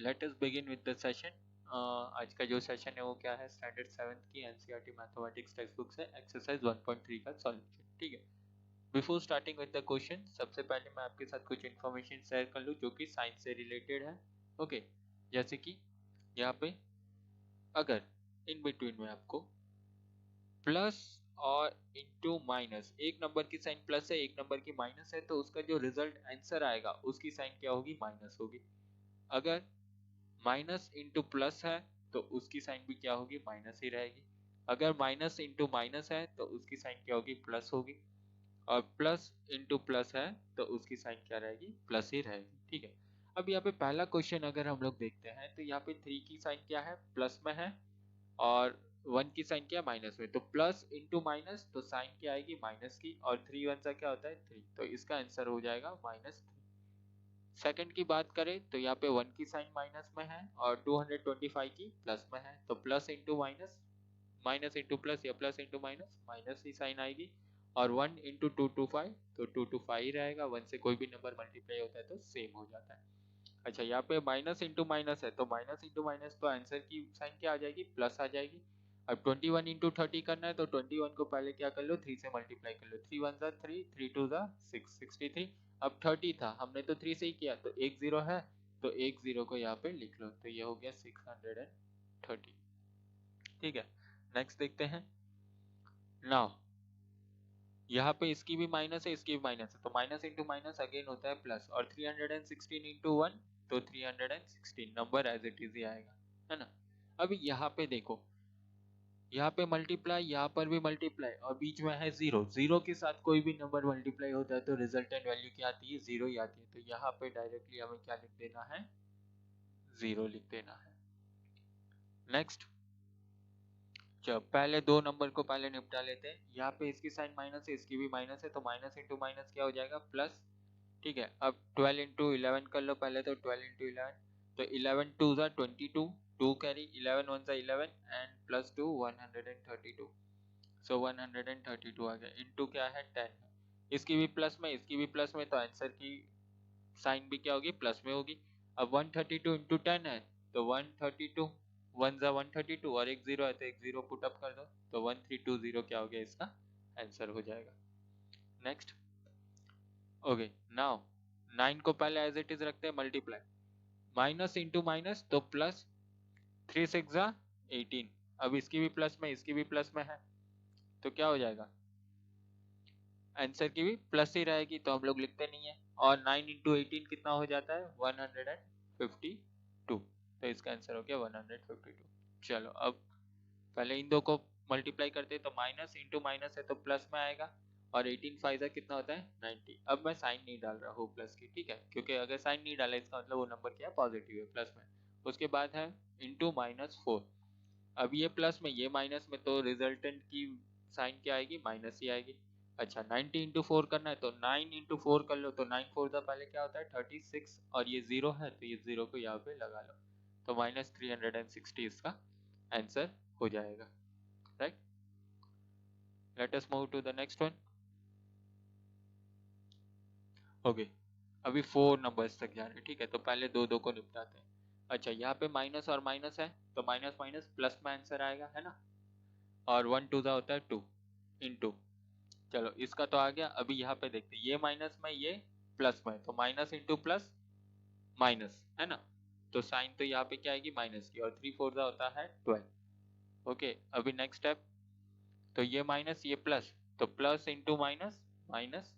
Let us begin with the session. आज का जो सेशन है वो क्या है, स्टैंडर्ड 7th की एनसीईआरटी मैथमेटिक्स टेक्स्ट बुक से एक्सरसाइज 1.3 का सॉल्यूशन। ठीक है, before starting with the question, सबसे पहले मैं आपके साथ कुछ इन्फॉर्मेशन शेयर कर लूँ जो कि साइंस से रिलेटेड है। ओके, जैसे कि यहाँ पे अगर इन बिटवीन में आपको प्लस और इंटू माइनस, एक नंबर की साइन प्लस है एक नंबर की माइनस है, तो उसका जो रिजल्ट आंसर आएगा उसकी साइन क्या होगी, माइनस होगी। अगर माइनस इंटू प्लस है तो उसकी साइन भी क्या होगी, माइनस ही रहेगी। अगर माइनस इंटू माइनस है तो उसकी साइन क्या होगी, प्लस होगी। और प्लस इंटू प्लस है तो उसकी साइन क्या रहेगी, प्लस ही रहेगी। ठीक है, अब यहाँ पे पहला क्वेश्चन अगर हम लोग देखते हैं तो यहाँ पे 3 की साइन क्या है, प्लस में है, और 1 की साइन क्या है, माइनस में। तो प्लस इंटू माइनस तो साइन क्या आएगी, माइनस की, और 3 1 सा क्या होता है, 3, तो इसका आंसर हो जाएगा -3। सेकंड की बात करें तो यहाँ पे 1 की साइन माइनस में है और 225 की प्लस में है, तो plus into minus, minus into plus या प्लस इंटू माइनस, माइनस ही साइन आएगी। और 1 इंटू 225 तो 225 ही रहेगा, 1 से कोई भी नंबर मल्टीप्लाई होता है तो सेम हो जाता है। अच्छा, यहाँ पे माइनस इंटू माइनस है तो माइनस इंटू माइनस तो आंसर की साइन क्या आ जाएगी, प्लस आ जाएगी। अब 21 इंटू 30 करना है तो 21 को पहले क्या कर लो, 3 से मल्टीप्लाई कर लो, 3 1 ज़ा 3, 3 2 ज़ा 6, 63। अब 30 था, हमने तो 3 से ही किया, तो एक जीरो है तो एक जीरो को यहाँ पे लिख लो, तो ये हो गया 630। ठीक है, नेक्स्ट देखते हैं। नाउ यहाँ पे इसकी भी माइनस है इसकी भी माइनस है, तो माइनस इंटू माइनस अगेन होता है प्लस, और 316 इंटू 1 तो 316, नंबर एज इट इज ही आएगा, है ना। अभी यहाँ पे देखो, यहाँ पे मल्टीप्लाई, यहाँ पर भी मल्टीप्लाई, और बीच में है जीरो। जीरो के साथ कोई भी नंबर मल्टीप्लाई होता है तो रिजल्टेंट वैल्यू क्या आती है, जीरो ही आती है। तो यहाँ पे डायरेक्टली हमें क्या लिख देना है, जीरो लिख देना है। नेक्स्ट, जब पहले दो नंबर को पहले निपटा लेते हैं। यहाँ पे इसकी साइन माइनस है इसकी भी माइनस है, तो माइनस इंटू माइनस क्या हो जाएगा, प्लस। ठीक है, अब 12 इंटू 11 कर लो पहले, तो 12 इंटू 11 तो 11 2 ज़ा 22, 2 कैरी, 11 1 ज़ा 11 एंड प्लस 2 132, सो 132 आ गया। इंटू क्या है, 10 है, इसकी भी प्लस में इसकी भी प्लस में, तो आंसर की साइन भी क्या होगी, प्लस में होगी। अब 132 इंटू 10 है तो 132, 1 ज़ा 132 और एक जीरो है तो एक जीरो पुट अप कर दो, तो 1320 क्या हो गया, इसका आंसर हो जाएगा। नेक्स्ट, ओके, नाउ 9 को पहले एज इट इज रखते हैं मल्टीप्लाई, माइनस इंटू माइनस तो प्लस, 3 6 ज़ा 18, अब इसकी भी प्लस में इसकी भी प्लस में है, तो क्या हो जाएगा, आंसर की भी प्लस ही रहेगी, तो हम लोग लिखते नहीं है। और 9 इंटू 18 कितना हो जाता है, 152, तो इसका आंसर हो गया 152। चलो, अब पहले इन दो को मल्टीप्लाई करते हैं, तो माइनस इंटू माइनस है तो प्लस में आएगा, और 18 फाइव कितना होता है, 90। अब मैं साइन नहीं डाल रहा हूँ प्लस की, ठीक है, क्योंकि अगर साइन नहीं डाला इसका मतलब वो नंबर क्या है, पॉजिटिव है, प्लस में। उसके बाद है इंटू -4, अब ये प्लस में ये माइनस में, तो रिजल्टेंट की साइन क्या आएगी, माइनस ही आएगी। अच्छा, 90 इंटू 4 करना है तो 9 इंटू 4 कर लो, तो 9 4 का पहले क्या होता है, 36, और ये जीरो है तो ये जीरो को यहाँ पे लगा लो, तो -360 इसका आंसर हो जाएगा। Right, let us move to the next one. Okay, अभी 4 नंबर्स तक जा रहे हैं, ठीक है, तो पहले दो दो को निपटाते हैं। अच्छा, यहाँ पे माइनस और माइनस है तो माइनस माइनस प्लस में आंसर आएगा, है ना, और 1 2 का होता है 2 इंटू, चलो इसका तो आ गया। अभी यहाँ पे देखते हैं, ये माइनस में ये प्लस में, तो माइनस इंटू प्लस माइनस, है ना, तो साइन तो यहाँ पे क्या आएगी, माइनस की, और 3 4 का होता है 12। ओके, अभी नेक्स्ट स्टेप, तो ये माइनस ये प्लस, तो plus into minus minus,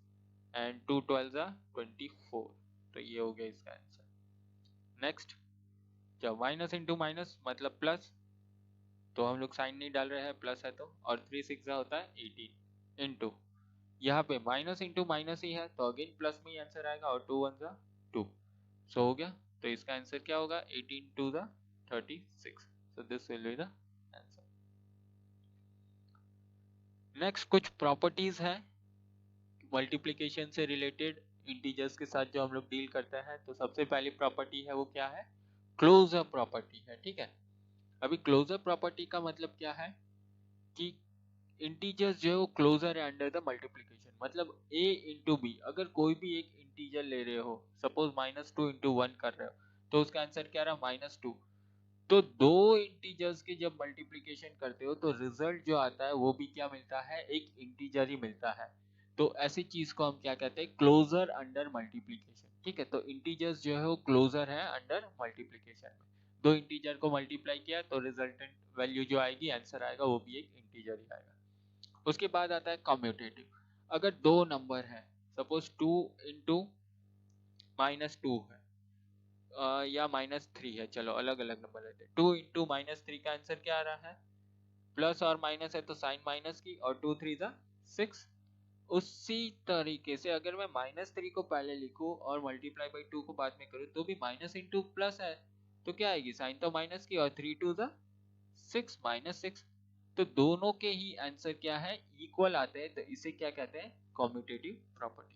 and 2 12 जा 24, तो ये हो गया इसका आंसर। नेक्स्ट, जब माइनस इंटू माइनस मतलब प्लस, तो हम लोग साइन नहीं डाल रहे हैं, प्लस है तो, और 3 6 जा होता है 18 इंटू, यहाँ पे माइनस इंटू माइनस ही है तो अगेन प्लस में ही आंसर आएगा, और 2 1 जा 2, सो हो गया। तो इसका आंसर क्या होगा, 18 2 जा 36, so this will be the answer. Next, कुछ प्रॉपर्टीज है मल्टीप्लिकेशन से रिलेटेड इंटीजर्स के साथ जो हम लोग डील करते हैं। तो सबसे पहली प्रॉपर्टी है वो क्या है, क्लोजर प्रॉपर्टी है, ठीक है। अभी क्लोजर प्रॉपर्टी का मतलब क्या है कि इंटीजर्स जो है वो क्लोजर है अंडर द मल्टीप्लिकेशन, मतलब a इंटू बी, अगर कोई भी एक इंटीजर ले रहे हो, सपोज -2 इंटू 1 कर रहे हो, तो उसका आंसर क्या रहा, -2। तो दो इंटीजर्स की जब मल्टीप्लिकेशन करते हो तो रिजल्ट जो आता है वो भी क्या मिलता है, एक इंटीजर ही मिलता है। तो ऐसी चीज को हम क्या कहते हैं, क्लोजर अंडर मल्टीप्लिकेशन। ठीक है, तो इंटीजर्स जो है वो क्लोजर है अंडर मल्टीप्लिकेशन में। दो इंटीजर को मल्टीप्लाई किया तो रिजल्टेंट वैल्यू जो आएगी, आंसर आएगा, वो भी एक इंटीजर ही आएगा। उसके बाद आता है कम्यूटेटिव। अगर दो नंबर है, सपोज 2 इंटू -2 है, या -3 है, चलो अलग अलग नंबर लेते हैं। 2 इंटू -3 का आंसर क्या आ रहा है, प्लस और माइनस है तो साइन माइनस की, और 2 3 जा 6। उसी तरीके से अगर मैं -3 को पहले लिखूं और मल्टीप्लाई बाई 2 को बाद में करूं तो भी माइनस इंटू प्लस है, तो क्या आएगी, साइन तो माइनस की, और 3 2 जा 6 -6। तो दोनों के ही आंसर क्या है, इक्वल आते हैं, तो इसे क्या कहते हैं, कम्यूटेटिव प्रॉपर्टी।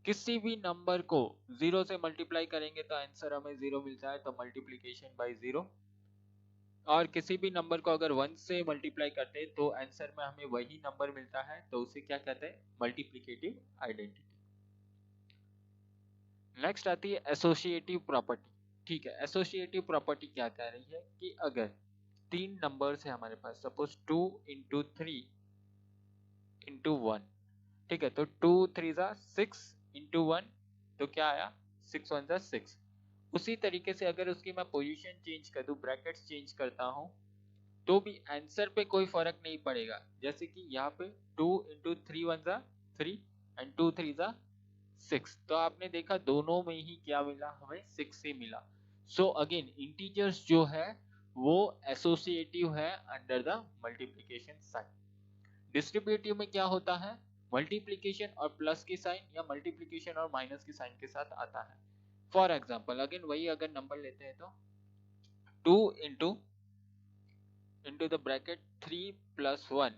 किसी भी नंबर को 0 से मल्टीप्लाई करेंगे तो आंसर हमें 0 मिलता है, तो मल्टीप्लिकेशन बाय 0। और किसी भी नंबर को अगर 1 से मल्टीप्लाई करते हैं तो आंसर में हमें वही नंबर मिलता है, तो उसे क्या कहते हैं, मल्टीप्लिकेटिव आइडेंटिटी। नेक्स्ट आती है एसोसिएटिव प्रॉपर्टी। ठीक है, एसोसिएटिव प्रॉपर्टी क्या कह रही है कि अगर तीन नंबर्स है हमारे पास, सपोज 2 इंटू 3 इंटू 1। ठीक है, तो 2 3 जा 6 इंटू 1, तो क्या आया, 6 1 जा 6। उसी तरीके से अगर उसकी मैं पोजीशन चेंज कर दूं, ब्रैकेट्स चेंज करता हूं, तो भी आंसर पे कोई फर्क नहीं पड़ेगा। जैसे कि यहाँ पे 2 इंटू 3 1 जा 3 एंड 2 3 जा 6, तो आपने देखा दोनों में ही क्या मिला, हमें 6 ही मिला। सो अगेन इंटीजर्स जो है वो एसोसिएटिव है under the multiplication sign. Distributive में क्या होता है, मल्टीप्लिकेशन और प्लस की साइन या मल्टीप्लिकेशन और माइनस की साइन के साथ आता है। फॉर एग्जाम्पल अगेन वही अगर नंबर लेते हैं तो 2 into the bracket 3 plus 1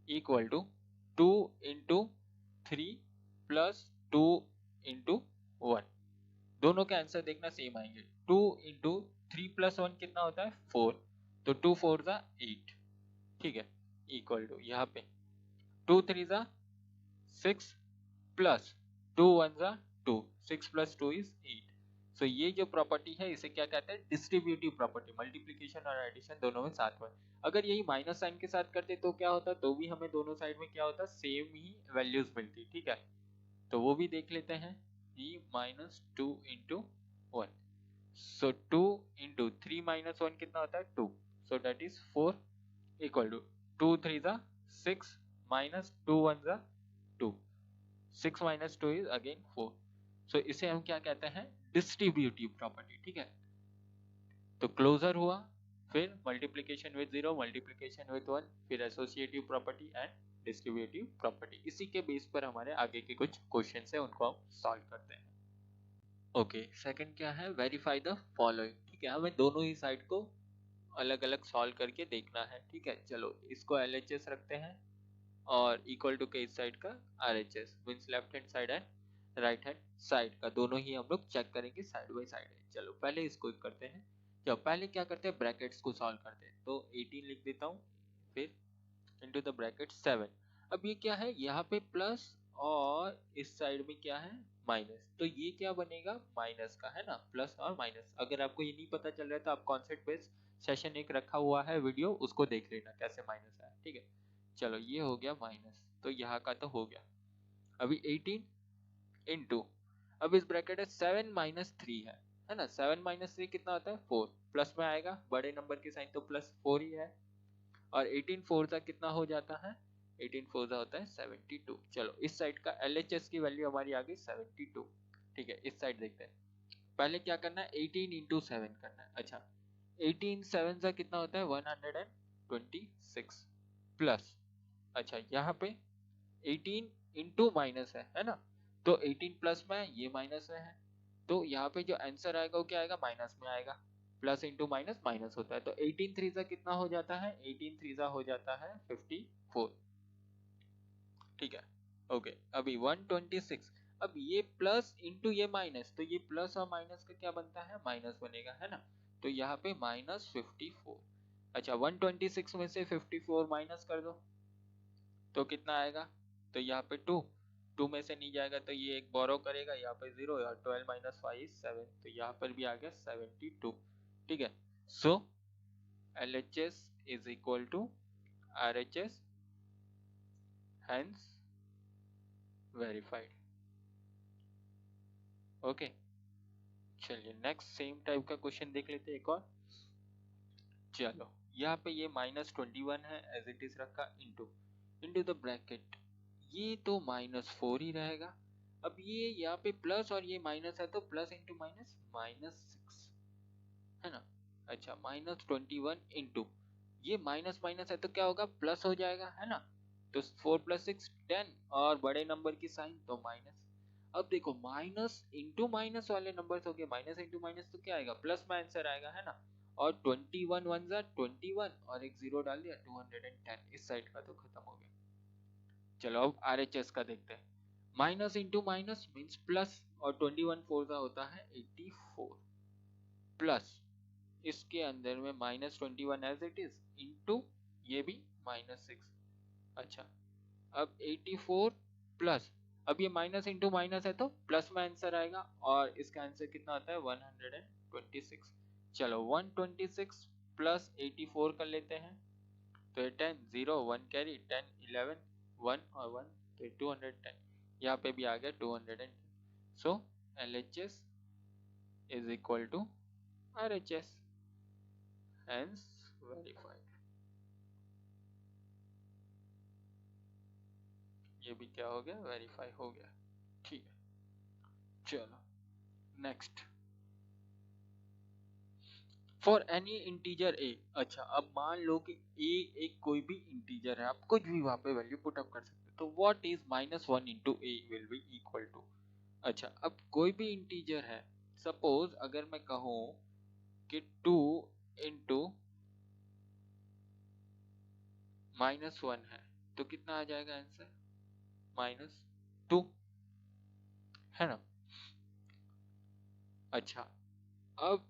equal to 2 into 3 plus 2 into 1। दोनों के आंसर देखना सेम आएंगे। 2 इंटू 3 प्लस 1 कितना होता है, 4, तो 2 4 जा 8। ठीक है, इक्वल टू यहाँ पे 2 3 जा 6 प्लस 2 1 जा 2, 6 प्लस 2 इज 8। सो ये जो प्रॉपर्टी है इसे क्या कहते हैं, डिस्ट्रीब्यूटिव प्रॉपर्टी। मल्टीप्लिकेशन और एडिशन दोनों में साथ में। अगर यही माइनस साइन के साथ करते तो क्या होता, तो भी हमें दोनों साइड में क्या होता, सेम ही वैल्यूज मिलती। ठीक है, तो वो भी देख लेते हैं। ये -2 इंटू 1, सो 2 इंटू 3 माइनस 1 कितना होता है, 2, so that is 4 equal to 2 3 जा 6 माइनस 2 1 जा 2, 6 माइनस 2 इज अगेन 4। सो इसे हम क्या कहते हैं, डिस्ट्रीब्यूटिव प्रॉपर्टी। ठीक है, तो क्लोजर हुआ, फिर मल्टीप्लिकेशन विद 0, मल्टीप्लिकेशन विद 1, फिर associative property and distributive property. इसी के बेस पर हमारे आगे के कुछ क्वेश्चंस है, उनको हम सॉल्व करते हैं। ओके, सेकंड क्या है, वेरीफाई द फॉलोइंग। ठीक है, हमें दोनों ही साइड को अलग अलग सॉल्व करके देखना है। ठीक है, चलो इसको LHS रखते हैं और इक्वल टू के इस साइड का RHS, means left hand side and right hand side का, दोनों ही हम लोग चेक करेंगे साइड बाय साइड है। चलो पहले इसको करते हैं। चलो पहले क्या करते हैं, ब्रैकेट्स को सॉल्व करते हैं। तो 18 लिख देता हूँ, फिर इनटू द ब्रैकेट 7। अब ये क्या है, यहाँ पे प्लस और इस साइड में क्या है, माइनस, तो ये क्या बनेगा, माइनस का है ना, प्लस और माइनस। अगर आपको ये नहीं पता चल रहा है तो आप कॉन्सेप्ट बेस्ड सेशन एक रखा हुआ है वीडियो, उसको देख लेना कैसे माइनस है। ठीक है, चलो ये हो गया माइनस, तो यहाँ का तो हो गया। अभी 18 इंटू, अब इस ब्रैकेट है 7 माइनस 3 है ना, 7 माइनस 3 कितना होता है, 4, प्लस में आएगा, बड़े नंबर की साइन तो प्लस 4 ही है। और 18 4 का कितना हो जाता है, 18 4 का होता है 72। चलो इस साइड का LHS की वैल्यू हमारी आ गई 72। ठीक है, इस साइड देखते हैं। पहले क्या करना है, 18 इंटू 7 करना है। अच्छा, 18 7 का कितना होता है, 126 प्लस, अच्छा यहाँ पे 18 इंटू माइनस है ना, तो 18 प्लस में ये माइनस में है, तो यहाँ पे जो आंसर आएगा वो क्या आएगा, माइनस में आएगा। प्लस इंटू माइनस माइनस होता है, तो 18 3 का कितना हो जाता है, 18 3 का हो जाता है 54। ठीक है, ओके, अभी 126। अब ये प्लस इंटू ये माइनस, तो ये प्लस और माइनस का क्या बनता है, माइनस बनेगा, है ना, तो यहाँ पे -54। अच्छा, 126 में से 54 माइनस कर दो तो कितना आएगा, तो यहाँ पे 2, 2 में से नहीं जाएगा तो ये एक बोरो करेगा, यहाँ पे 0 और 12 माइनस 5 इज 7, तो यहाँ पर भी आ गया 72। ठीक है, so LHS is equal to RHS, hence verified। Okay, चलिए नेक्स्ट सेम टाइप का क्वेश्चन देख लेते हैं एक और। चलो यहाँ पे ये -21 है एज इट इज रखा, इनटू द ब्रैकेट, ये तो -4 ही रहेगा। अब ये यहाँ पे प्लस और ये माइनस है तो प्लस इंटू माइनस -6 है ना। अच्छा, -21 इंटू ये माइनस माइनस है तो क्या होगा, प्लस हो जाएगा है ना। तो 4 + 6 10 और बड़े नंबर की साइन तो माइनस। अब देखो माइनस इंटू माइनस वाले नंबर्स हो गए, माइनस इंटू माइनस तो क्या आएगा, प्लस में आंसर आएगा है ना। और 21 1 जा 21 और एक 0 डाल दिया, 210। इस साइड का तो खत्म हो गया। चलो अब RHS का देखते हैं। Minus into minus means plus, और 21 4 का होता है 84 प्लस, इसके अंदर में -21 एज इट इज इंटू ये भी -6। अच्छा, अब 84 प्लस, अब ये माइनस इंटू माइनस है तो प्लस में आंसर आएगा, और इसका आंसर कितना आता है 126। चलो 126 प्लस 84 कर लेते हैं, तो 10 0 1 कैरी 10 11 1 और 1 तो 210, यहाँ पे भी आ गया 210। So LHS is equal to RHS, hence verified। ये भी क्या हो गया, वेरीफाई हो गया। ठीक है, चलो next. For any integer a, अच्छा अब मान लो कि a एक कोई भी इंटीजर है, आप कुछ भी वहां पे वैल्यू पुट अप कर सकते हो, तो what is -1 into a will be equal to. अच्छा, अब कोई भी इंटीजर है, सपोज अगर मैं कहूं कि 2 इंटू -1 है तो कितना आ जाएगा आंसर, -2 है ना। अच्छा, अब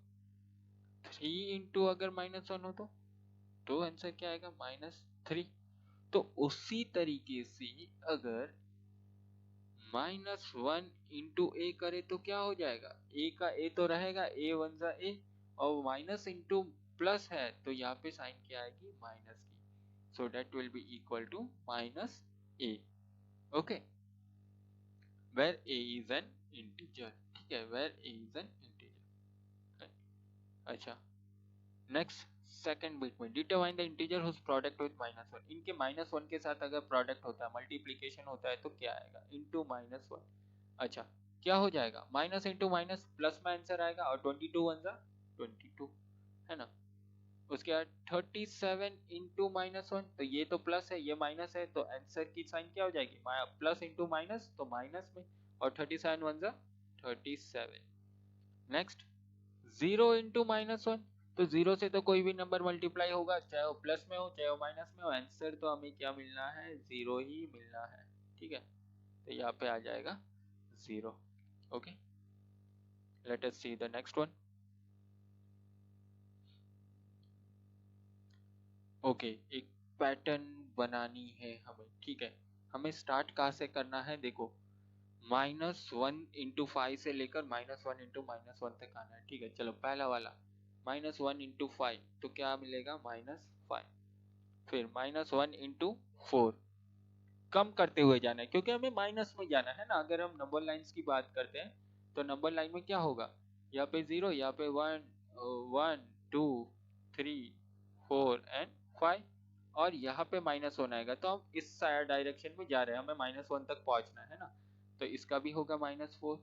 3 इंटू अगर -1 हो तो आंसर क्या आएगा, -3। तो उसी तरीके से अगर -1 इंटू ए करे तो क्या हो जाएगा, ए का ए तो रहेगा, ए वन जा ए, और माइनस इंटू प्लस है तो यहाँ पे साइन क्या आएगी, माइनस की, so that will be equal to -a। Okay, where a is an integer. ठीक है, where a is an integer. अच्छा, नेक्स्ट सेकंड बिट में determine the integer whose product with -1, इनके -1 के साथ अगर प्रोडक्ट होता है, मल्टीप्लिकेशन होता है तो क्या आएगा, इनटू -1। अच्छा, क्या हो जाएगा, माइनस इंटू माइनस प्लस में आंसर आएगा, और 22 1 जा 22 है ना। उसके बाद 37 इंटू -1, तो ये तो प्लस है ये माइनस है, तो आंसर की साइन क्या हो जाएगी, प्लस इंटू माइनस तो माइनस में, और 37 1 जा 37। नेक्स्ट 0 इंटू -1, तो 0 से तो कोई भी नंबर मल्टीप्लाई होगा, चाहे वो प्लस में हो चाहे वो माइनस में हो, आंसर तो हमें क्या मिलना है, 0 ही मिलना है। ठीक है, तो यहाँ पे आ जाएगा 0। Okay, let us see the next one. Okay, एक पैटर्न बनानी है हमें। ठीक है, हमें स्टार्ट कहाँ से करना है, देखो -1 इंटू 5 से लेकर -1 इंटू -1 तक आना है। ठीक है, चलो पहला वाला -1 इंटू 5 तो क्या मिलेगा, -5। फिर -1 इंटू 4, कम करते हुए जाना है क्योंकि हमें माइनस में जाना है ना। अगर हम नंबर लाइंस की बात करते हैं तो नंबर लाइन में क्या होगा, यहाँ पे 0, यहाँ पे 1 1 2 3 4 एंड 5, और यहाँ पे -1 आएगा, तो हम इस डायरेक्शन में जा रहे हैं, हमें -1 तक पहुंचना है ना। तो इसका भी होगा -4,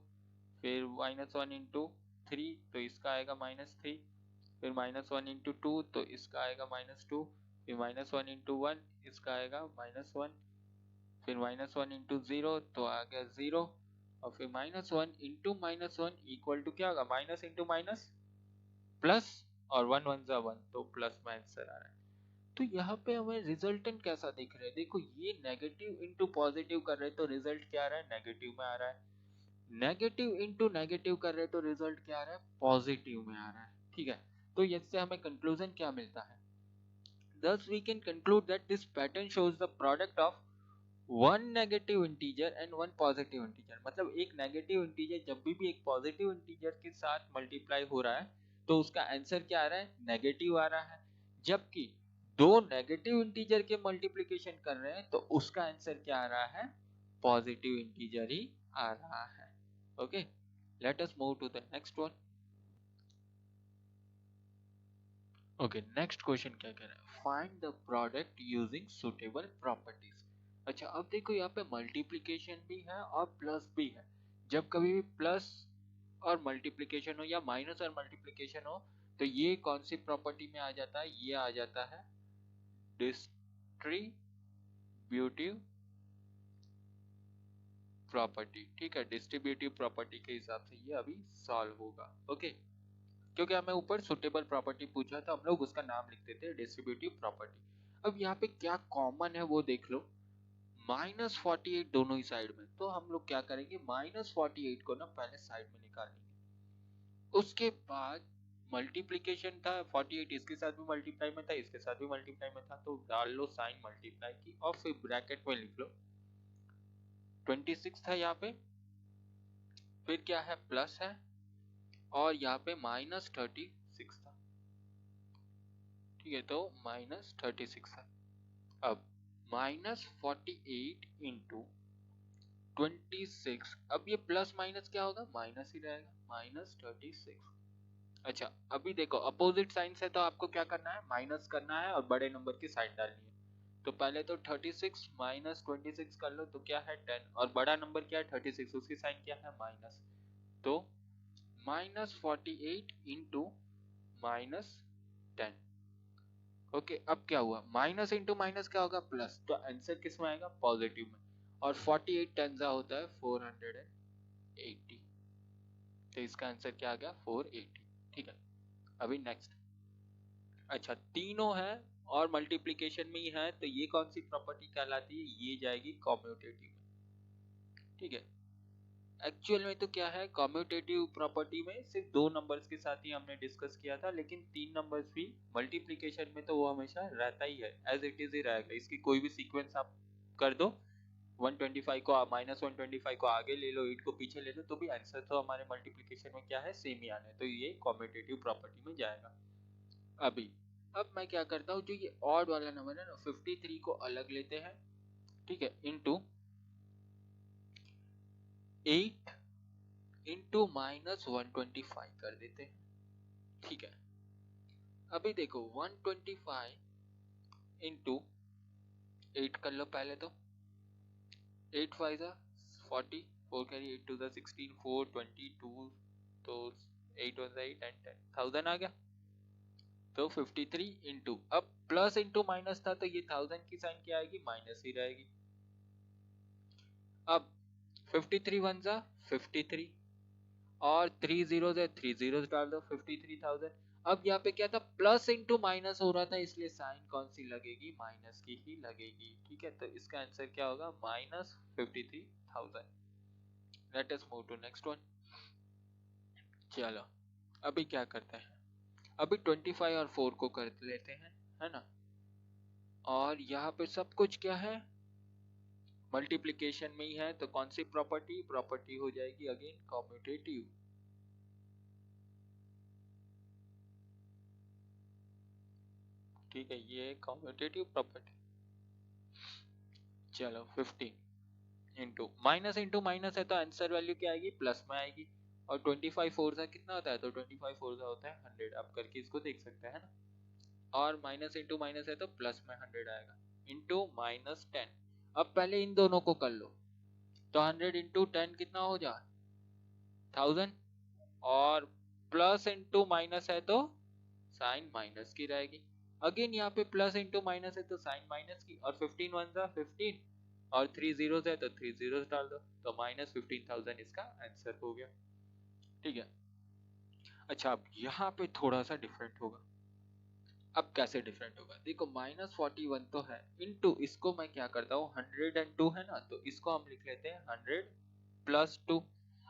फिर -1 इंटू 3 तो इसका आएगा -3, फिर -1 इंटू 2 तो इसका आएगा -2, फिर -1 इंटू 1 इसका आएगा -1, फिर -1 इंटू 0 तो आ गया 0, और फिर -1 इंटू -1 इक्वल टू क्या होगा, माइनस इंटू माइनस प्लस, और 1 1 जा 1 तो प्लस में आंसर आ रहा है। तो यहाँ पे हमें रिजल्टेंट कैसा दिख रहा है, देखो ये नेगेटिव इंटू पॉजिटिव कर रहे हैं तो रिजल्ट क्या आ रहा है, नेगेटिव में आ रहा है। नेगेटिव इंटू नेगेटिव कर रहे हैं तो रिजल्ट क्या आ रहा है, पॉजिटिव में आ रहा है। ठीक है, तो इससे हमें कंक्लूजन क्या मिलता है, thus we can conclude that this pattern shows the product of one negative integer and one positive integer, मतलब एक नेगेटिव इंटीजर जब भी एक पॉजिटिव इंटीजर के साथ मल्टीप्लाई हो रहा है तो उसका आंसर क्या आ रहा है, नेगेटिव आ रहा है। जबकि दो नेगेटिव इंटीजर के मल्टीप्लिकेशन कर रहे हैं तो उसका आंसर क्या आ रहा है, पॉजिटिव इंटीजर ही आ रहा है। Okay, let us move to the next one. Okay, next question क्या कह रहा है, find the product using suitable properties. अच्छा, अब देखो यहाँ पे मल्टीप्लिकेशन भी है और प्लस भी है। जब कभी भी प्लस और मल्टीप्लिकेशन हो या माइनस और मल्टीप्लिकेशन हो तो ये कौन सी प्रॉपर्टी में आ जाता है, ये आ जाता है डिस्ट्रीब्यूटिव प्रॉपर्टी। ठीक है, डिस्ट्रीब्यूटिव प्रॉपर्टी के हिसाब से ये अभी सॉल्व होगा। ओके, क्योंकि हमें ऊपर सुटेबल प्रॉपर्टी पूछा था, हम लोग उसका नाम लिख देते हैं डिस्ट्रीब्यूटिव प्रॉपर्टी। अब यहाँ पे क्या कॉमन है वो देख लो, -48 दोनों ही साइड में, तो हम लोग क्या करेंगे, -48 को ना पहले साइड में निकालेंगे। उसके बाद मल्टीप्लीकेशन था 48, इसके साथ भी मल्टीप्लाई में था, इसके साथ भी मल्टीप्लाई में था, तो डाल लो साइन मल्टीप्लाई की और फिर ब्रैकेट में लिख लो 26 था यहाँ पे, फिर क्या है प्लस है और यहाँ पे -36 था। ठीक है, तो -36 है। अब -48 इंटू 26, अब ये प्लस माइनस क्या होगा, माइनस ही रहेगा, -36। अच्छा, अभी देखो अपोजिट साइन से तो आपको क्या करना है, माइनस करना है और बड़े नंबर की साइन डालनी है। तो पहले तो 36 माइनस 26 कर लो तो क्या है 10, और बड़ा नंबर क्या है 36, उसकी साइन क्या है माइनस, तो -48 इंटू -10। ओके, अब क्या हुआ, माइनस इंटू माइनस क्या होगा, प्लस, तो आंसर किस में आएगा, पॉजिटिव में। और 48 टेंजा होता है 480, तो इसका आंसर क्या आ गया 480। ठीक है, अभी नेक्स्ट। अच्छा, तीनों है और मल्टीप्लिकेशन में ही है, तो ये कौन सी प्रॉपर्टी कहलाती है, ये जाएगी कॉम्यूटेटिव में। ठीक है, एक्चुअल में तो क्या है, कॉम्यूटेटिव प्रॉपर्टी में सिर्फ दो नंबर्स के साथ ही हमने डिस्कस किया था, लेकिन तीन नंबर्स भी मल्टीप्लिकेशन में तो वो हमेशा रहता ही है, एज इट इज ही रहेगा। इसकी कोई भी सीक्वेंस आप कर दो, 125 को -125 को आगे ले लो, 8 को पीछे ले लो, तो भी आंसर तो हमारे मल्टीप्लिकेशन में क्या है, सेम ही आना है, तो ये कॉम्यूटेटिव प्रॉपर्टी में जाएगा। अभी अब मैं क्या करता हूँ, जो ये ऑड वाला नंबर है ना 53 को अलग लेते हैं, ठीक है, इनटू 8 इंटू -125 कर देते हैं। ठीक है, अभी देखो 125 इंटू 8 कर लो पहले, तो 8 5 40, 4 कैरी 8 2 16, 4 22, तो 8 1 8 10 1000 आ गया। तो 53 इंटू, अब प्लस इंटू माइनस था तो ये 1000 की साइन क्या आएगी, माइनस ही रहेगी। अब 53 वन जा 53 और 3 जीरो है 3 जीरो डाल दो, 53,000। अब यहाँ पे क्या था, प्लस इंटू माइनस हो रहा था, इसलिए साइन कौन सी लगेगी, माइनस की ही लगेगी। ठीक है, तो इसका आंसर क्या होगा, -53,000। Let us move to next one. चलो, अभी क्या करते हैं, अभी 25 और 4 को कर लेते हैं, है ना। और यहाँ पे सब कुछ क्या है, मल्टीप्लिकेशन में ही है, तो कौन सी प्रॉपर्टी, प्रॉपर्टी हो जाएगी अगेन कॉम्यूटेटिव। ठीक है, ये कॉम्यूटेटिव प्रॉपर्टी। चलो 15 इंटू माइनस इंटू माइनस है तो आंसर वैल्यू क्या आएगी, प्लस में आएगी। और 25 फोर सा कितना होता है, तो 25 फोर सा होता है 100, आप करके इसको देख सकते हैं ना। और माइनस इंटू माइनस है तो प्लस में 100 आएगा, इंटू -10। अब पहले इन दोनों को कर लो, तो 100 इंटू 10 कितना हो जाए 1000, और प्लस इंटू माइनस है तो साइन माइनस की रहेगी। अगेन यहाँ पे प्लस इंटू माइनस है तो साइन माइनस की, और 15 वन जा 15 और 3 जीरो है तो 3 जीरो डाल दो, तो -15,000 इसका आंसर हो गया। ठीक है, अच्छा अब यहाँ पे थोड़ा सा डिफरेंट होगा। अब कैसे डिफरेंट होगा, देखो -41 तो है, इनटू इसको मैं क्या करता हूँ, 102 है ना, तो इसको हम लिख लेते हैं 100 प्लस 2।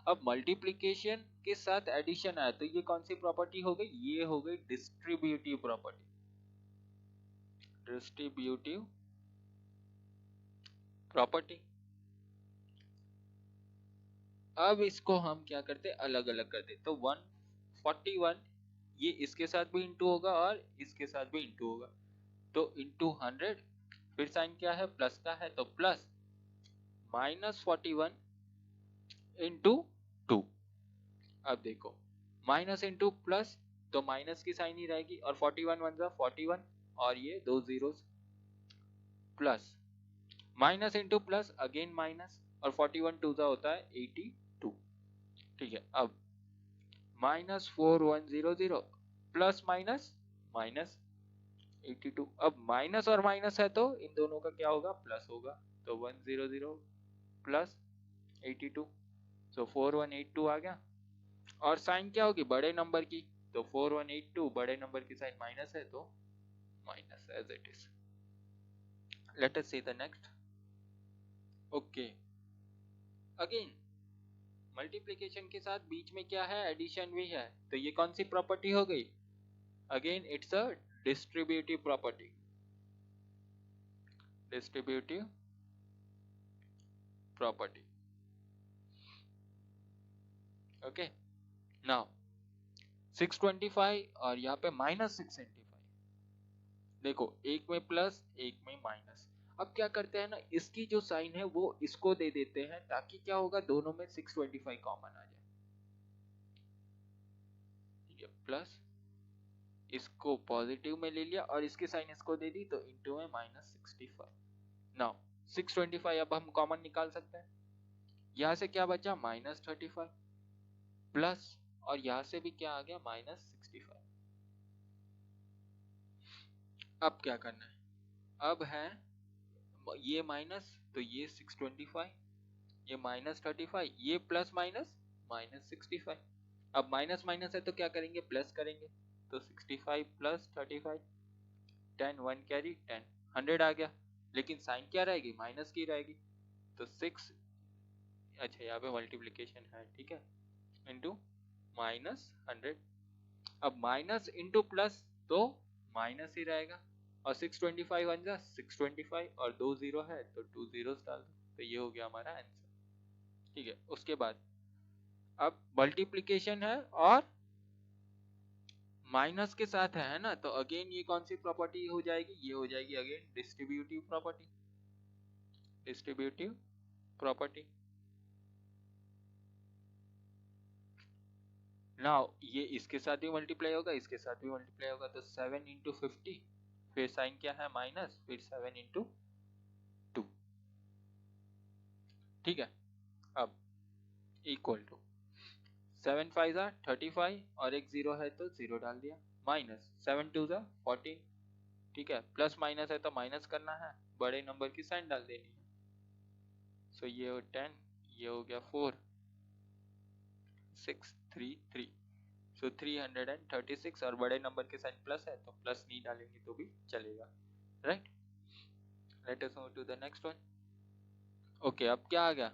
अब मल्टीप्लिकेशन के साथ एडिशन आया तो ये कौन सी प्रॉपर्टी हो गई, ये हो गई डिस्ट्रीब्यूटिव प्रॉपर्टी। Distributive property. अब इसको हम क्या करते, अलग अलग करते, तो 141 ये इसके साथ भी इंटू होगा और इसके साथ भी इंटू होगा, तो इंटू 100, फिर साइन क्या है, प्लस का है, तो प्लस -41 इंटू 2। अब देखो माइनस इंटू प्लस, तो माइनस की साइन ही रहेगी, और 41 वन जा 41, और ये दो zeros, plus minus into plus again minus, और 41 टू जा होता है 82। ठीक है, अब -4100 प्लस माइनस माइनस 82। अब माइनस और माइनस है तो इन दोनों का क्या होगा, प्लस होगा, तो 100 प्लस 82, तो 4182 आ गया। और साइन क्या होगी, बड़े नंबर की, तो 4182 बड़े नंबर की साइन माइनस है, तो minus as it is. Let us see the next. Okay, again multiplication के साथ बीच में क्या है, एडिशन भी है, तो ये कौन सी प्रॉपर्टी हो गई, again it's a distributive property, distributive property. Okay, now 625 और यहाँ पे -625, देखो एक में प्लस एक में माइनस। अब क्या करते हैं ना, इसकी जो साइन है वो इसको दे देते हैं, ताकि क्या होगा, दोनों में 625 कॉमन आ जाए। ठीक है, प्लस इसको पॉजिटिव में ले लिया और इसकी साइन इसको दे दी, तो इंटू में -65। नाउ 625 अब हम कॉमन निकाल सकते हैं, यहाँ से क्या बचा, -35 प्लस, और यहाँ से भी क्या आ गया, -65। अब क्या करना है, अब है ये माइनस, तो ये 625, ये -35, ये प्लस माइनस -65। अब माइनस माइनस है तो क्या करेंगे, प्लस करेंगे, तो 65 प्लस 35, 10 1 कैरी 10, 100 आ गया, लेकिन साइन क्या रहेगी, माइनस की रहेगी, तो 6, अच्छा यहाँ पे मल्टीप्लीकेशन है, ठीक है, इंटू -100। अब माइनस इंटू प्लस तो माइनस ही रहेगा, और 625 बन जा 625, और दो जीरो है तो टू जीरोस डाल दो, तो ये हो गया हमारा आंसर। ठीक है, उसके बाद अब मल्टीप्लिकेशन है और माइनस के साथ है ना, तो अगेन ये कौन सी प्रॉपर्टी हो जाएगी, ये हो जाएगी again distributive property, distributive property. Now ये इसके साथ भी मल्टीप्लाई होगा, इसके साथ भी मल्टीप्लाई होगा, तो 7 इंटू 50, फिर साइन क्या है, माइनस, फिर 7 इंटू 2। ठीक है, अब इक्वल टू 7 5 जा 35, और एक जीरो है तो जीरो डाल दिया, माइनस 7 2 जा 14। ठीक है, प्लस माइनस है तो माइनस करना है, बड़े नंबर की साइन डाल देनी है, सो ये हो 10, ये हो गया 4 6 3 3, सो 336, और बड़े नंबर के साइन प्लस है तो प्लस नहीं डालेंगे तो भी चलेगा, right. Let us move to the next one. Okay, अब क्या आ गया,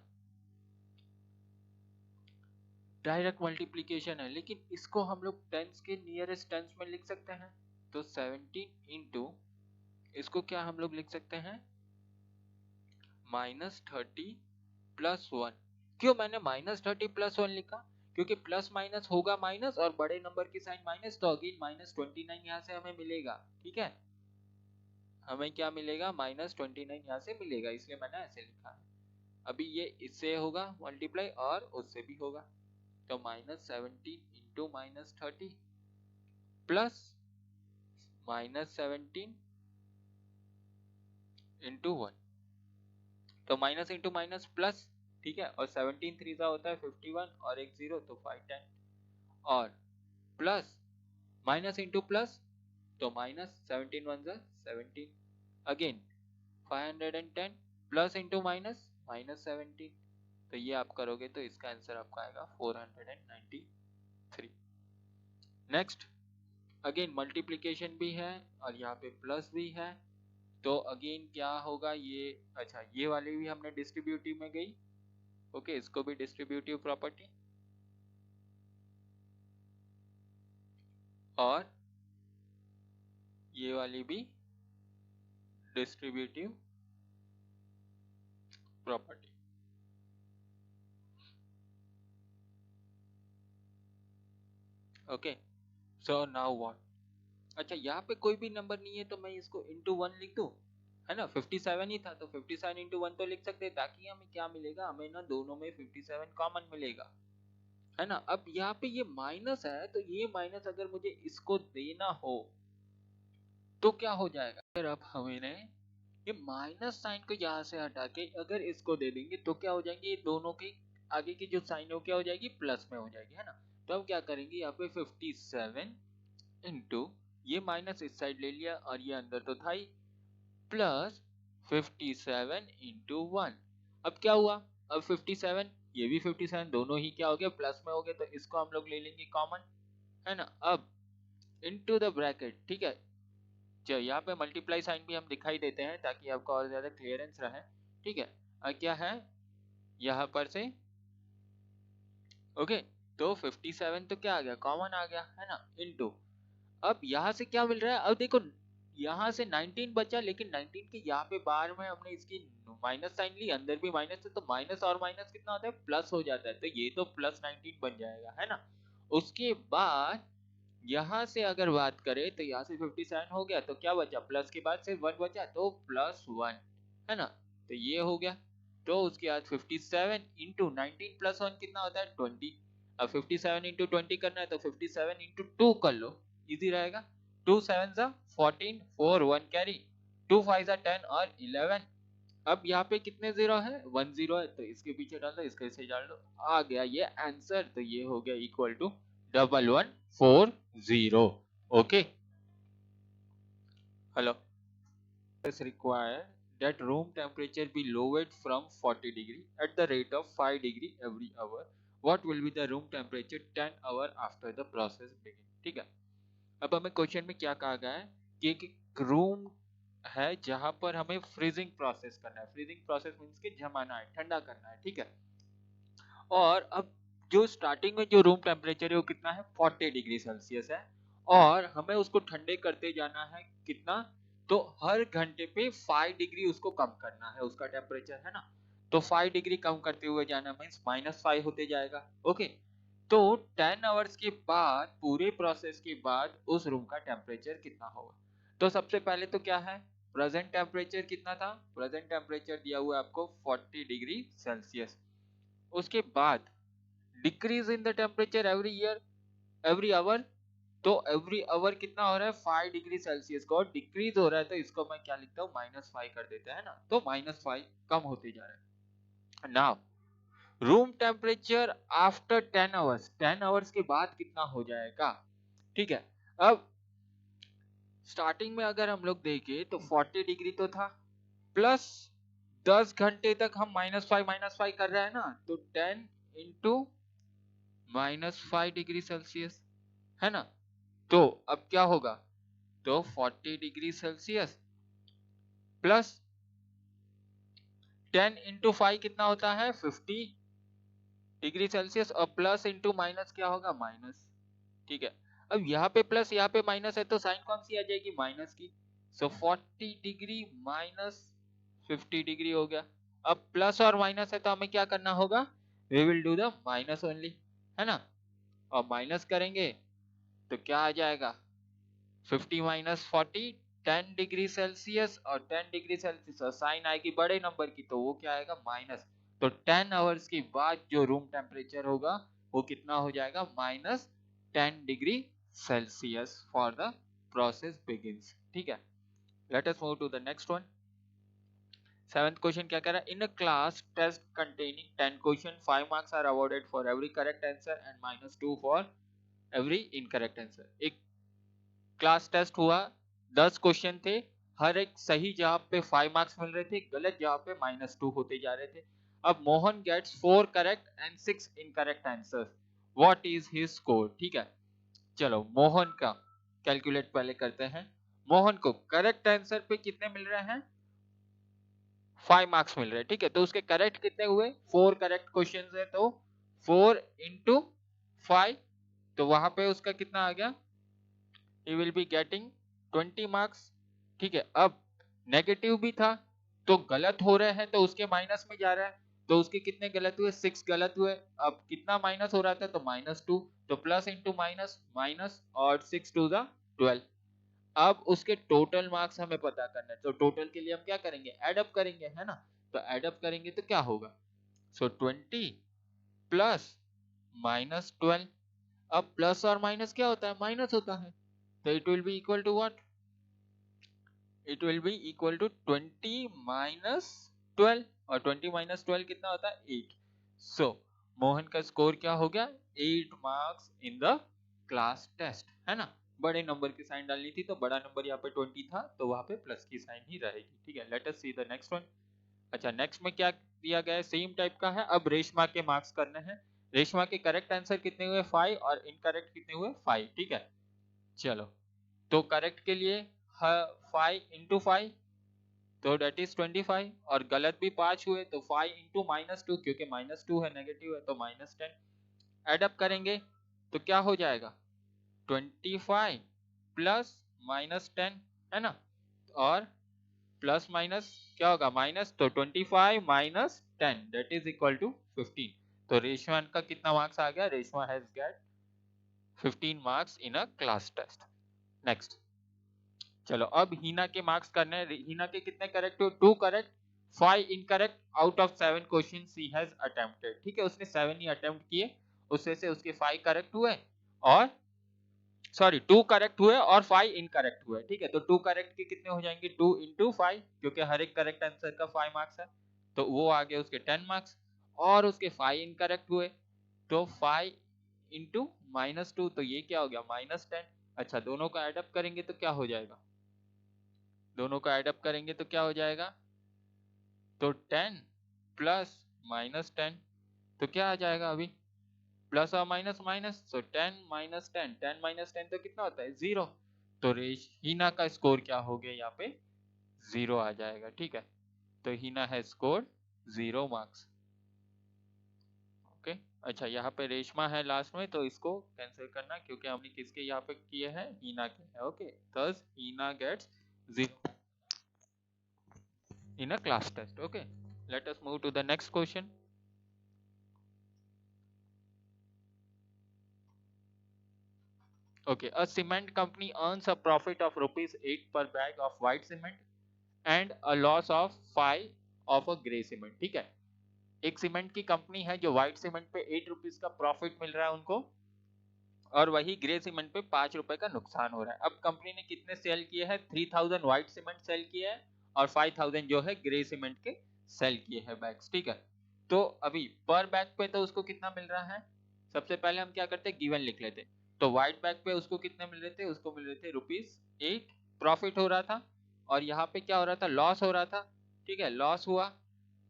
डायरेक्ट मल्टीप्लीकेशन है, लेकिन इसको हम लोग टेंस के नियरेस्ट टेंस में लिख सकते हैं, तो 17 इंटू, इसको क्या हम लोग लिख सकते हैं, -30 प्लस 1। क्यों मैंने -30 प्लस 1 लिखा, क्योंकि प्लस माइनस होगा माइनस, और बड़े नंबर की साइन माइनस, तो अगेन -29 यहाँ से हमें मिलेगा। ठीक है, हमें क्या मिलेगा, -29 यहाँ से मिलेगा, इसलिए मैंने ऐसे लिखा है। अभी ये इससे होगा मल्टीप्लाई और उससे भी होगा, तो -17 इंटू -30 प्लस -17 इंटू 1, तो माइनस इंटू माइनस प्लस। ठीक है, और 17 3 का होता है 51, और एक जीरो तो 5 10, और प्लस माइनस इंटू प्लस, तो -17 1 जा 17, अगेन 510 प्लस इंटू माइनस -17, तो ये आप करोगे तो इसका आंसर आपका आएगा 493। नेक्स्ट, अगेन मल्टीप्लिकेशन भी है और यहाँ पे प्लस भी है, तो अगेन क्या होगा, ये अच्छा ये वाली भी हमने डिस्ट्रीब्यूटिव में गई। ओके, इसको भी डिस्ट्रीब्यूटिव प्रॉपर्टी, और ये वाली भी distributive property. Okay, so now what? अच्छा, यहाँ पे कोई भी नंबर नहीं है तो मैं इसको इंटू 1 लिख दूं, है ना? 57 ही था तो 57 इंटू 1 तो लिख सकते हैं, ताकि हमें क्या मिलेगा, हमें ना दोनों में 57 कॉमन मिलेगा, है ना? अब यहाँ पे ये माइनस है तो ये माइनस अगर मुझे इसको देना हो तो क्या हो जाएगा? अगर अब हमें ये माइनस साइन को यहाँ से हटा के अगर इसको दे देंगे तो क्या हो जाएंगे, ये दोनों की आगे की जो साइन है वो क्या हो जाएगी, प्लस में हो जाएगी, है ना? तो अब क्या करेंगे, यहाँ पे 57 इंटू ये माइनस इस साइड ले लिया और ये अंदर तो था ही, प्लस 57 इंटू 1। अब क्या हुआ, अब 57 ये भी 57 दोनों ही क्या हो गया, प्लस में हो गए, तो इसको हम लोग ले लेंगे कॉमन, है ना? अब इनटू द ब्रैकेट, ठीक है? जो यहाँ पे मल्टीप्लाई साइन भी हम दिखाई देते हैं ताकि आपको और ज्यादा क्लियरेंस रहे, ठीक है? क्या है यहाँ पर से, ओके, तो 57 तो क्या आ गया, कॉमन आ गया, है ना? इनटू, अब यहाँ से क्या मिल रहा है, अब देखो यहाँ से 19 बचा, लेकिन 19 के यहाँ पे बाहर में हमने इसकी माइनस साइन ली, अंदर भी माइनस है, तो माइनस और माइनस कितना होता है, प्लस हो जाता है, तो ये तो प्लस 19 बन जाएगा, है ना? उसके बाद यहाँ से अगर बात करें तो यहाँ से 57 हो गया, तो क्या बचा, प्लस के बाद से 1 बचा, तो +1, है ना? तो ये हो गया, तो उसके बाद 57 इंटू 19 प्लस 1 कितना होता है, 20। अब 57 इंटू 20 करना है तो 57 इंटू 2 कर लो, इजी रहेगा। 2 7 जा 14, 4 1 कैरी, 2 5 जा 10 और 11। अब यहाँ पे कितने जीरो है, 1 0 है, तो इसके पीछे डाल दो, इसके से डाल दो, आ गया ये आंसर, तो ये हो गया equal to 1140। Okay, hello, is required that room temperature be lowered from 40 degree at the rate of 5 degree every hour. What will be the room temperature 10 hour after the process begin? ठीक है, अब हमें question में क्या कहा गया है कि एक रूम है जहां पर हमें फ्रीजिंग प्रोसेस करना है, फ्रीजिंग प्रोसेस मींस कि जमाना है, ठंडा करना है, ठीक है? और अब जो स्टार्टिंग में जो रूम टेम्परेचर है वो कितना है, 40 डिग्री सेल्सियस है, और हमें उसको ठंडे करते जाना है कितना, तो हर घंटे पे 5 डिग्री उसको कम करना है, उसका टेम्परेचर, है ना? तो 5 डिग्री कम करते हुए जाना मीन्स -5 होते जाएगा, ओके? तो 10 आवर्स के बाद, पूरे प्रोसेस के बाद उस रूम का टेम्परेचर कितना होगा? तो सबसे पहले तो क्या है, प्रेजेंट टेम्परेचर कितना था, प्रेजेंट टेम्परेचर दिया हुआ है आपको 40 डिग्री सेल्सियस। उसके बाद decrease in the temperature every year, every hour, तो एवरी आवर कितना हो रहा है, 5 डिग्री सेल्सियस का डिक्रीज हो रहा है, तो इसको मैं क्या लिखता हूँ, -5 कर देते हैं ना, तो -5 कम होते जा रहा है। Now room temperature after 10 hours, 10 hours के बाद कितना हो जाएगा, ठीक है? अब स्टार्टिंग में अगर हम लोग देखें तो 40 डिग्री तो था, प्लस 10 घंटे तक हम -5 कर रहे हैं ना, तो 10 इंटू -5 डिग्री सेल्सियस, है ना? तो अब क्या होगा, तो 40 डिग्री सेल्सियस प्लस 10 इंटू 5 कितना होता है, 50 डिग्री सेल्सियस, और प्लस इंटू माइनस क्या होगा, माइनस, ठीक है? अब यहाँ पे प्लस यहाँ पे माइनस है तो साइन कौन सी आ जाएगी, माइनस की, सो 40 डिग्री माइनस 50 डिग्री हो गया। अब प्लस और माइनस है तो हमें क्या करना होगा, we will do the minus only, है ना? और माइनस करेंगे तो क्या आ जाएगा, 50 माइनस 40, 10 डिग्री सेल्सियस, और 10 डिग्री सेल्सियस और साइन आएगी बड़े नंबर की, तो वो क्या आएगा, माइनस। तो 10 आवर्स के बाद जो रूम टेम्परेचर होगा वो कितना हो जाएगा, -10 degree Celsius for the process begins, ठीक है? Let us move to the next one. Seventh question क्या कह रहा है, in a class test containing 10 question 5 marks are awarded for every correct answer and -2 for every incorrect answer. एक class test हुआ, 10 question थे, हर एक सही जवाब पे 5 मार्क्स मिल रहे थे, गलत जवाब पे -2 होते जा रहे थे। अब Mohan gets 4 correct and 6 incorrect answers, what is his score, ठीक है? चलो मोहन का कैलकुलेट पहले करते हैं। मोहन को करेक्ट आंसर पे कितने मिल रहे हैं, 5 मार्क्स मिल रहे हैं, ठीक है? तो उसके करेक्ट कितने हुए, 4 करेक्ट क्वेश्चंस है, तो 4 इंटू 5, तो वहां पे उसका कितना आ गया, he will be getting 20 marks, ठीक है? अब नेगेटिव भी था तो गलत हो रहे हैं तो उसके माइनस में जा रहा है, तो उसके कितने गलत हुए, 6 गलत हुए। अब कितना माइनस हो रहा था, तो -2, तो प्लस इंटू माइनस माइनस और 6 टू द 12। अब उसके टोटल मार्क्स हमें पता करना है, तो टोटल के लिए हम क्या करेंगे, एड अप करेंगे, है ना। तो एड अप करेंगे तो क्या होगा, सो 20 प्लस -12। अब प्लस और माइनस क्या होता है, माइनस होता है, तो it will be equal to what, it will be equal to 20 minus 12, और 20 माइनस 12 कितना होता है, 8। सो मोहन का स्कोर क्या हो गया, 8 marks in the class test, है ना। बड़े नंबर की साइन डालनी थी, तो बड़ा नंबर यहाँ पे 20 था, तो वहां पे प्लस की साइन ही रहेगी, ठीक है। Let us see the next one. अच्छा, नेक्स्ट में क्या दिया गया है, सेम टाइप का है। अब रेशमा के मार्क्स करने हैं। रेशमा के करेक्ट आंसर कितने हुए, 5, और इनकरेक्ट कितने हुए, 5, ठीक है। चलो, तो करेक्ट के लिए 5 इंटू 5, तो डेट इज 25, और गलत भी 5 हुए, तो 5 इंटू -2, क्योंकि -2 है, नेगेटिव है, तो -10। एड अप करेंगे तो क्या हो जाएगा, 25 प्लस -10, है ना, और प्लस माइनस क्या होगा, माइनस, तो 25 minus 10 that is equal to 15। तो रेशमा का कितना मार्क्स आ गया, Reshma has get 15 marks in a class test. Next, चलो अब हीना के मार्क्स करने हैं। हीना के कितने करेक्ट हुए, 2 correct, 5 incorrect out of 7 question she has attempted, ठीक है, उसने 7 ही अटेम्प्ट किए, उससे से उसके 5 करेक्ट हुए, और सॉरी 2 करेक्ट हुए और 5 इनकरेक्ट हुए, ठीक है। तो 2 करेक्ट के कितने हो जाएंगे, 2 इंटू 5, क्योंकि हर एक करेक्ट आंसर का 5 मार्क्स है, तो वो आ गए उसके 10 मार्क्स, और उसके 5 इनकरेक्ट हुए, तो 5 इंटू -2, तो ये क्या हो गया, -10। अच्छा, दोनों का एडअप करेंगे तो क्या हो जाएगा, दोनों का एडअप करेंगे तो क्या हो जाएगा, तो 10 प्लस -10, तो क्या आ जाएगा अभी, प्लस और माइनस माइनस, सो 10 माइनस 10, 10 माइनस 10 तो कितना होता है, 0। तो हीना का स्कोर क्या हो गया, यहाँ पे 0 आ जाएगा, ठीक है। तो हीना है स्कोर 0 मार्क्स, ओके। अच्छा, यहाँ पे रेशमा है लास्ट में, तो इसको कैंसिल करना, क्योंकि हमने किसके यहाँ पे किए हैं, हीना के है, okay. Thus Heena gets 0 in a class test, okay. Let us move to the next question. Okay, a cement company earns a profit of ₹8 per bag of white cement and a loss of 5 of a grey cement, ठीक है। एक cement की company है जो white cement पे 8 rupees का profit मिल रहा है उनको, और वही ग्रे सीमेंट पे 5 रुपए का नुकसान हो रहा है। अब कंपनी ने कितने सेल किए हैं, 3000 व्हाइट सीमेंट सेल किए हैं, और 5000 जो है ग्रे सीमेंट के सेल किए हैं बैग्स, ठीक है। तो अभी पर बैग पे तो उसको कितना मिल रहा है, सबसे पहले हम क्या करते, गिवन लिख लेते। तो व्हाइट बैग पे उसको कितने मिल रहे थे, उसको मिल रहे थे ₹8 प्रॉफिट हो रहा था, और यहाँ पे क्या हो रहा था, लॉस हो रहा था, ठीक है, लॉस हुआ,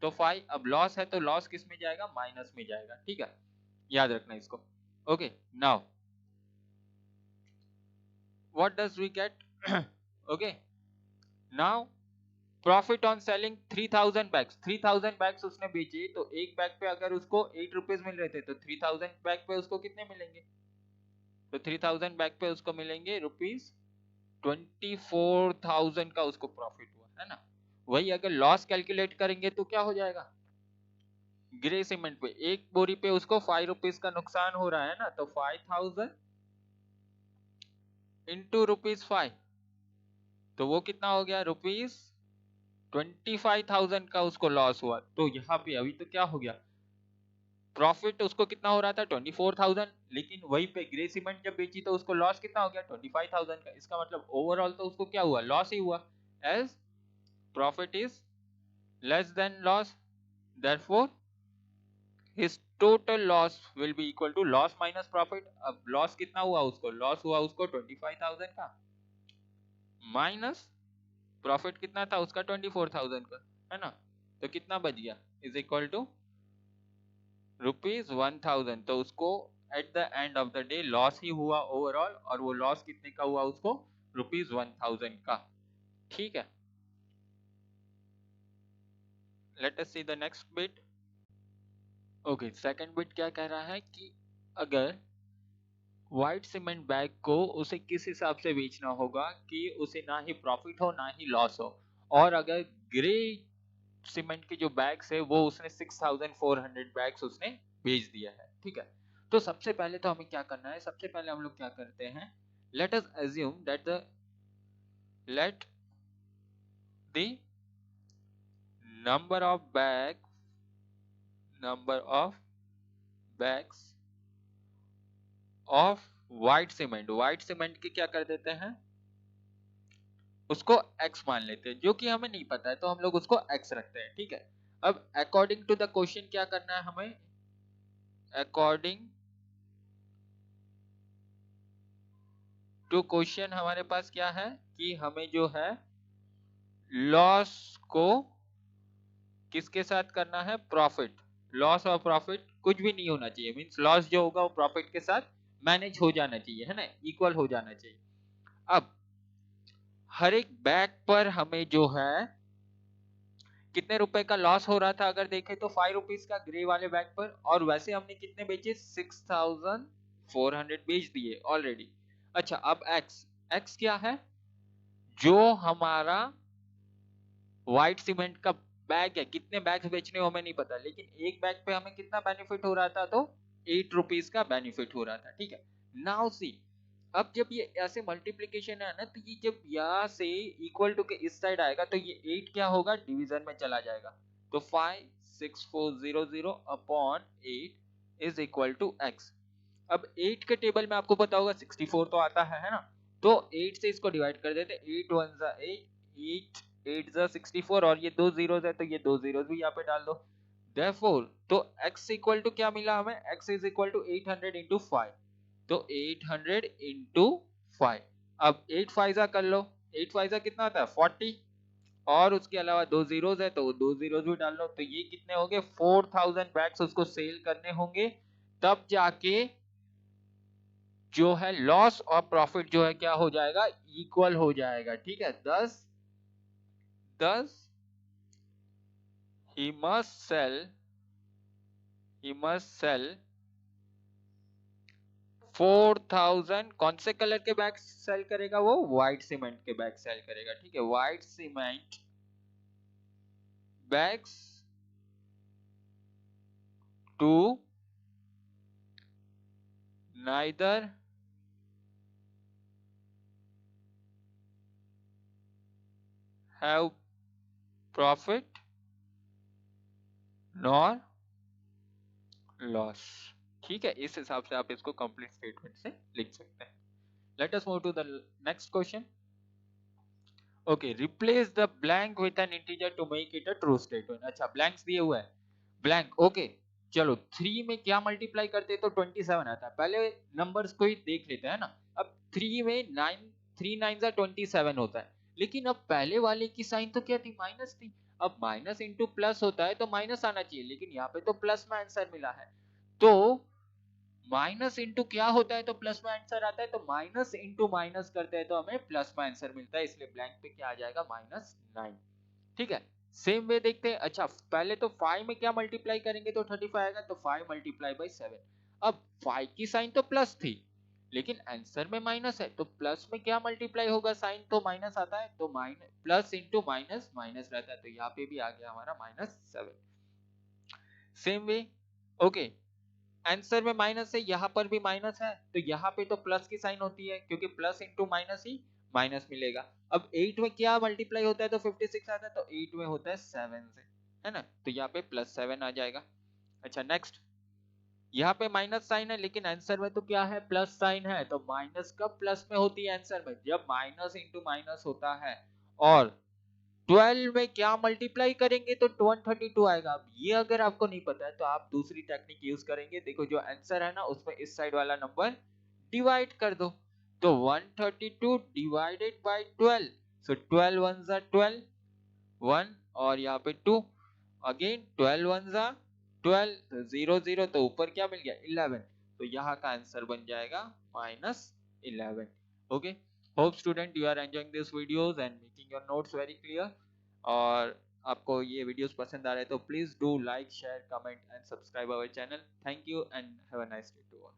तो 5। अब लॉस है तो लॉस किस में जाएगा, माइनस में जाएगा, ठीक है, याद रखना इसको, okay. Now what does we get, okay, now profit on selling 3000 bags, 3000 bags उसने बेचे, तो एक बैग पे अगर उसको 8 रुपीज मिल रहे थे, तो 3000 बैग पे उसको कितने मिलेंगे, तो 3000 बैग पे उसको मिलेंगे ₹24,000 का उसको प्रॉफिट हुआ, है ना। वही अगर लॉस कैलकुलेट करेंगे तो क्या हो जाएगा, ग्रे सीमेंट पे एक बोरी पे उसको 5 रुपीज का नुकसान हो रहा है ना, तो 5000 इंटू ₹5, तो वो कितना हो गया, ₹25,000 का उसको लॉस हुआ। तो यहाँ पे अभी तो क्या हो गया, प्रॉफिट उसको कितना हो रहा था, 24,000, लेकिन वही पे ग्रे सीमेंट जब बेची तो उसको लॉस कितना हो गया, 25,000 का। इसका मतलब ओवरऑल तो उसको क्या हुआ, लॉस ही हुआ, as profit is less than loss, therefore his total loss will be equal to loss minus profit। अब लॉस कितना हुआ उसको, लॉस हुआ उसको 25,000 का, माइनस प्रॉफिट कितना था उसका 24,000 का, है ना। तो कितना बच गया, इज इक्वल टू ₹1000। तो उसको at the end of the day loss ही हुआ ओवरऑल, और वो लॉस कितने का हुआ उसको, ₹1000 का, ठीक है। Let us see the next bit. Okay, second bit क्या कह रहा है कि अगर व्हाइट सीमेंट बैग को उसे किस हिसाब से बेचना होगा कि उसे ना ही प्रॉफिट हो ना ही लॉस हो, और अगर ग्रे सीमेंट के जो बैग्स है वो उसने 6400 बैग्स उसने भेज दिया है, ठीक है। तो सबसे पहले तो हमें क्या करना है, सबसे पहले हम लोग क्या करते हैं, let us assume that the let the number of bags of white cement की क्या कर देते हैं, उसको x मान लेते हैं, जो कि हमें नहीं पता है तो हम लोग उसको x रखते हैं, ठीक है। अब अकॉर्डिंग टू द क्वेश्चन क्या करना है हमें, अकॉर्डिंग टू क्वेश्चन हमारे पास क्या है कि हमें जो है लॉस को किसके साथ करना है, प्रॉफिट। लॉस और प्रॉफिट कुछ भी नहीं होना चाहिए, मींस लॉस जो होगा वो प्रॉफिट के साथ मैनेज हो जाना चाहिए, है ना, इक्वल हो जाना चाहिए। अब हर एक बैग पर हमें जो है कितने रुपए का लॉस हो रहा था, अगर देखें तो 5 रुपीज का ग्रे वाले बैग पर, और वैसे हमने कितने बेचे, 6400 बेच दिए ऑलरेडी। अच्छा अब एक्स क्या है, जो हमारा व्हाइट सीमेंट का बैग है, कितने बैग्स बेचने हो हमें नहीं पता, लेकिन एक बैग पे हमें कितना बेनिफिट हो रहा था, तो 8 रुपीज का बेनिफिट हो रहा था, ठीक है। नाउ सी, अब जब ये ऐसे मल्टीप्लीकेशन है ना, तो ये जब यहाँ से इक्वल टू के इस साइड आएगा तो ये 8 क्या होगा, डिवीजन में चला जाएगा, तो 56400 upon 8 is equal to x। अब 8 के टेबल में आपको पता होगा 64 तो आता है ना, तो 8 से इसको डिवाइड कर देते, 8 1 जा 8 8 जा 64, और ये दो जीरोस है तो ये दो जीरोस भी यहाँ पे डाल दो। Therefore, तो x इक्वल टू क्या मिला हमें, x is equal to 800 into 5, तो 800 इंटू 5। अब 8 फाइजा कर लो, 8 फाइजा कितना होता है 40, और उसके अलावा दो जीरोस है तो दो जीरोस भी डाल लो, तो ये कितने होंगे 4000 बैग्स उसको सेल करने होंगे, तब जाके जो है लॉस और प्रॉफिट जो है क्या हो जाएगा, इक्वल हो जाएगा, ठीक है। 10 he must sell 4000, कौन से कलर के बैग सेल करेगा, वो व्हाइट सीमेंट के बैग सेल करेगा, ठीक है। White cement bags to neither have profit nor loss, ठीक है। इस हिसाब से आप इसको कंप्लीट स्टेटमेंट से लिख सकते हैं। Let us move to the next question. Okay, replace the blank with an integer to make it a true statement. अच्छा ब्लैंक्स दिए हुए हैं, ब्लैंक, ओके। चलो 3 में क्या मल्टीप्लाई करते तो 27 आता है, पहले नंबर्स को ही देख लेते हैं ना। अब 3 में 9 3 9 जा 27 होता है, लेकिन अब पहले वाले की साइन तो क्या थी, माइनस थी। अब माइनस इंटू प्लस होता है तो माइनस आना चाहिए, लेकिन यहाँ पे तो प्लस में आंसर मिला है, तो माइनस इंटू क्या होता है तो प्लस में आंसर आता है, तो माइनस इंटू माइनस करते हैं तो हमें प्लस में आंसर मिलता है, इसलिए ब्लैंक पे क्या आ जाएगा, -9, ठीक है। सेम वे देखते हैं। अच्छा पहले तो 5 में क्या मल्टीप्लाई करेंगे तो 35 आएगा, तो 5 मल्टीप्लाई बाई 7। अब 5 की साइन तो प्लस थी, लेकिन आंसर में माइनस है, तो प्लस में क्या मल्टीप्लाई होगा, साइन तो माइनस आता है, तो minus plus into minus minus रहता है, तो यहाँ पे भी आ गया हमारा -7। सेम वे, ओके, आंसर में माइनस है, यहाँ पर भी माइनस है, तो यहाँ पे तो प्लस की साइन होती है, क्योंकि प्लस इंटू माइनस ही माइनस मिलेगा। अब 8 में क्या मल्टीप्लाई होता है तो 56 आता है, तो 8 में होता है 7 से, है ना, तो यहाँ पे +7 आ जाएगा। अच्छा नेक्स्ट, यहाँ पे माइनस साइन है, लेकिन आंसर में तो क्या है, प्लस साइन है, तो माइनस कब प्लस में होती है आंसर में, जब माइनस इंटू माइनस होता है। और 12 में क्या मल्टीप्लाई करेंगे तो 132 आएगा। अब ये अगर आपको नहीं पता है तो आप दूसरी टेक्निक यूज करेंगे, देखो जो आंसर है ना उसमें इस साइड वाला नंबर डिवाइड कर दो, तो 132 डिवाइडेड बाय 12, सो 12 1 जा 12, 1 और यहाँ पे 2, अगेन 12 1 जा 12, तो 0 0, तो ऊपर क्या मिल गया 11, तो यहाँ का आंसर बन जाएगा -11। Okay, hope student you are enjoying this videos and making your notes very clear. और आपको ये वीडियोस पसंद आ रहे हैं तो please do like share comment and subscribe our channel. Thank you and have a nice day to all.